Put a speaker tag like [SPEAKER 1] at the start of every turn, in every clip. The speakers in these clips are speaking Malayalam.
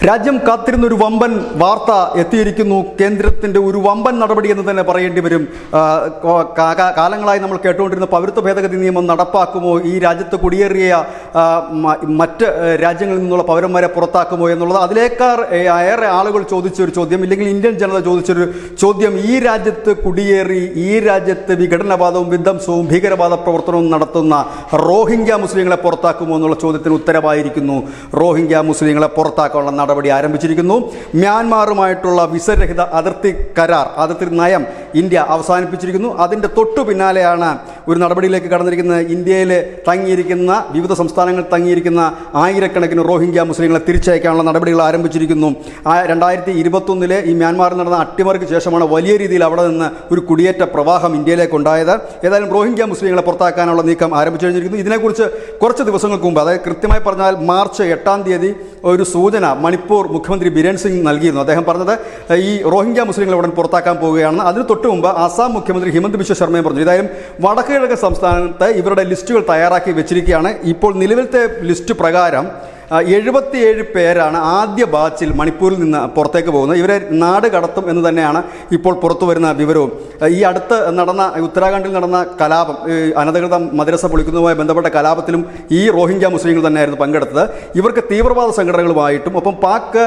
[SPEAKER 1] രാജ്യം കാത്തിരുന്ന ഒരു വമ്പൻ വാർത്ത എത്തിയിരിക്കുന്നു. കേന്ദ്രത്തിൻ്റെ ഒരു വമ്പൻ നടപടി എന്ന് തന്നെ പറയേണ്ടി വരും. കാലങ്ങളായി നമ്മൾ കേട്ടുകൊണ്ടിരുന്ന പൗരത്വ ഭേദഗതി നിയമം നടപ്പാക്കുമോ, ഈ രാജ്യത്ത് കുടിയേറിയ മറ്റ് രാജ്യങ്ങളിൽ നിന്നുള്ള പൗരന്മാരെ പുറത്താക്കുമോ എന്നുള്ളത് അതിലേറെ ആളുകൾ ചോദിച്ചൊരു ചോദ്യം, ഇല്ലെങ്കിൽ ഇന്ത്യൻ ജനത ചോദിച്ചൊരു ചോദ്യം, ഈ രാജ്യത്ത് കുടിയേറി ഈ രാജ്യത്ത് വിഘടനവാദവും വിധ്വംസവും ഭീകരവാദ പ്രവർത്തനവും നടത്തുന്ന റോഹിംഗ്യ മുസ്ലിങ്ങളെ പുറത്താക്കുമോ എന്നുള്ള ചോദ്യത്തിന് ഉത്തരവായിരിക്കുന്നു. റോഹിംഗ്യ മുസ്ലിങ്ങളെ പുറത്താക്കാനുള്ള നടപടി ആരംഭിച്ചിരിക്കുന്നു. മ്യാൻമാറുമായിട്ടുള്ള വിസരഹിത അതിർത്തി നയം ഇന്ത്യ അവസാനിപ്പിച്ചിരിക്കുന്നു. അതിൻ്റെ തൊട്ടു പിന്നാലെയാണ് ഒരു നടപടിയിലേക്ക് കടന്നിരിക്കുന്നത്. ഇന്ത്യയിൽ തങ്ങിയിരിക്കുന്ന വിവിധ സംസ്ഥാനങ്ങളിൽ തങ്ങിയിരിക്കുന്ന ആയിരക്കണക്കിന് റോഹിംഗ്യ മുസ്ലിങ്ങളെ തിരിച്ചയക്കാനുള്ള നടപടികൾ ആരംഭിച്ചിരിക്കുന്നു. 2021 ഈ മ്യാൻമാറിൽ നടന്ന അട്ടിമറിക്ക് ശേഷമാണ് വലിയ രീതിയിൽ അവിടെ നിന്ന് ഒരു കുടിയേറ്റ പ്രവാഹം ഇന്ത്യയിലേക്ക് ഉണ്ടായത്. ഏതായാലും റോഹിംഗ്യ മുസ്ലിങ്ങളെ പുറത്താക്കാനുള്ള നീക്കം ആരംഭിച്ചു കഴിഞ്ഞിരിക്കുന്നു. ഇതിനെക്കുറിച്ച് കുറച്ച് ദിവസങ്ങൾക്ക് മുമ്പ്, അതായത് കൃത്യമായി പറഞ്ഞാൽ മാർച്ച് 8 ഒരു സൂചന മണിപ്പൂർ മുഖ്യമന്ത്രി ബിരേൻ സിംഗ് നൽകിയിരുന്നു. അദ്ദേഹം പറഞ്ഞത് ഈ റോഹിംഗ്യ മുസ്ലിങ്ങളെ ഉടൻ പുറത്താക്കാൻ പോവുകയാണെന്ന്. അതിന് തൊട്ട് മുമ്പ് ആസാം മുഖ്യമന്ത്രി ഹിമന്ത് ബിശ്വ ശർമ്മയും പറഞ്ഞു. ഏതായാലും വടക്ക് കിഴക്കൻ സംസ്ഥാനത്ത് ഇവരുടെ ലിസ്റ്റുകൾ തയ്യാറാക്കി വെച്ചിരിക്കുകയാണ്. ഇപ്പോൾ നിലവിലത്തെ ലിസ്റ്റ് പ്രകാരം 77 പേരാണ് ആദ്യ ബാച്ചിൽ മണിപ്പൂരിൽ നിന്ന് പുറത്തേക്ക് പോകുന്നത്. ഇവരെ നാട് കടത്തും എന്ന് തന്നെയാണ് ഇപ്പോൾ പുറത്തു വരുന്ന വിവരവും. ഈ അടുത്ത് നടന്ന ഉത്തരാഖണ്ഡിൽ നടന്ന കലാപം, അനധികൃത മദ്രസ പൊളിക്കുന്നതുമായി ബന്ധപ്പെട്ട കലാപത്തിലും ഈ റോഹിംഗ്യ മുസ്ലിങ്ങൾ തന്നെയായിരുന്നു പങ്കെടുത്തത്. ഇവർക്ക് തീവ്രവാദ സംഘടനകളുമായിട്ടും ഒപ്പം പാക്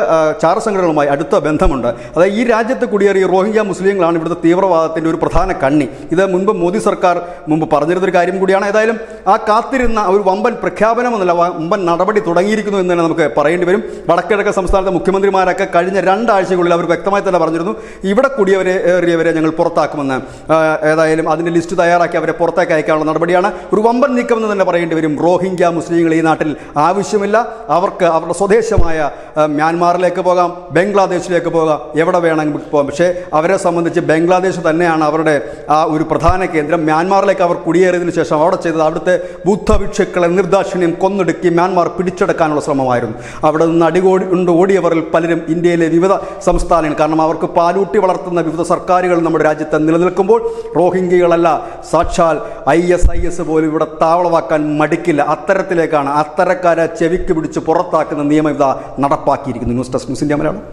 [SPEAKER 1] ചാര സംഘടനകളുമായി അടുത്ത ബന്ധമുണ്ട്. അതായത് ഈ രാജ്യത്ത് കുടിയേറിയ റോഹിംഗ്യ മുസ്ലിങ്ങളാണ് ഇവിടുത്തെ തീവ്രവാദത്തിൻ്റെ ഒരു പ്രധാന കണ്ണി. ഇത് മുൻപ് മോദി സർക്കാർ മുൻപ് കാര്യം കൂടിയാണ്. ഏതായാലും ആ കാത്തിരുന്ന ഒരു വമ്പൻ പ്രഖ്യാപനമെന്നല്ല, വമ്പൻ നടപടി തുടങ്ങിയിരിക്കുന്നു എന്ന് തന്നെ നമുക്ക് പറയേണ്ടി വരും. വടക്കിഴക്കൻ സംസ്ഥാനത്തെ മുഖ്യമന്ത്രിമാരൊക്കെ കഴിഞ്ഞ 2 ആഴ്ചകളിൽ അവർ വ്യക്തമായി തന്നെ പറഞ്ഞിരുന്നു, ഇവിടെ കുടിയേറിയവരെ ഞങ്ങൾ പുറത്താക്കുമെന്ന്. ഏതായാലും അതിൻ്റെ ലിസ്റ്റ് തയ്യാറാക്കി അവരെ പുറത്തേക്ക് അയക്കാനുള്ള നടപടിയാണ്. ഒരു വമ്പൻ നീക്കമെന്ന് തന്നെ പറയേണ്ടി വരും. റോഹിംഗ്യ മുസ്ലിങ്ങൾ ഈ നാട്ടിൽ ആവശ്യമില്ല. അവർക്ക് അവരുടെ സ്വദേശമായ മ്യാൻമാറിലേക്ക് പോകാം, ബംഗ്ലാദേശിലേക്ക് പോകാം, എവിടെ വേണമെങ്കിൽ പോകാം. പക്ഷേ അവരെ സംബന്ധിച്ച് ബംഗ്ലാദേശ് തന്നെയാണ് അവരുടെ ആ ഒരു പ്രധാന കേന്ദ്രം. മ്യാൻമാറിലേക്ക് അവർ കുടിയേറിയതിനു ശേഷം അവിടെ ചെയ്തത് അവിടുത്തെ ബുദ്ധഭിക്ഷുക്കളെ നിർദാക്ഷിണ്യം കൊന്നൊടുക്കി മ്യാൻമാർ പിടിച്ചെടുക്കാനുള്ള ശ്രമമായിരുന്നു. അവിടെ നിന്ന് ഓടിയവരിൽ പലരും ഇന്ത്യയിലെ വിവിധ സംസ്ഥാനങ്ങൾ, കാരണം അവർക്ക് പാലൂട്ടി വളർത്തുന്ന വിവിധ സർക്കാരുകൾ നമ്മുടെ രാജ്യത്ത് നിലനിൽക്കുമ്പോൾ റോഹിംഗ്യകളല്ല, സാക്ഷാൽ ISIS പോലും ഇവിടെ താവളമാക്കാൻ മടിക്കില്ല. അത്തരത്തിലേക്കാണ് അത്തരക്കാരെ ചെവിക്ക് പിടിച്ച് പുറത്താക്കുന്ന നിയമം ഇതാ നടപ്പാക്കിയിരിക്കുന്നു. News desk news India Malayalam.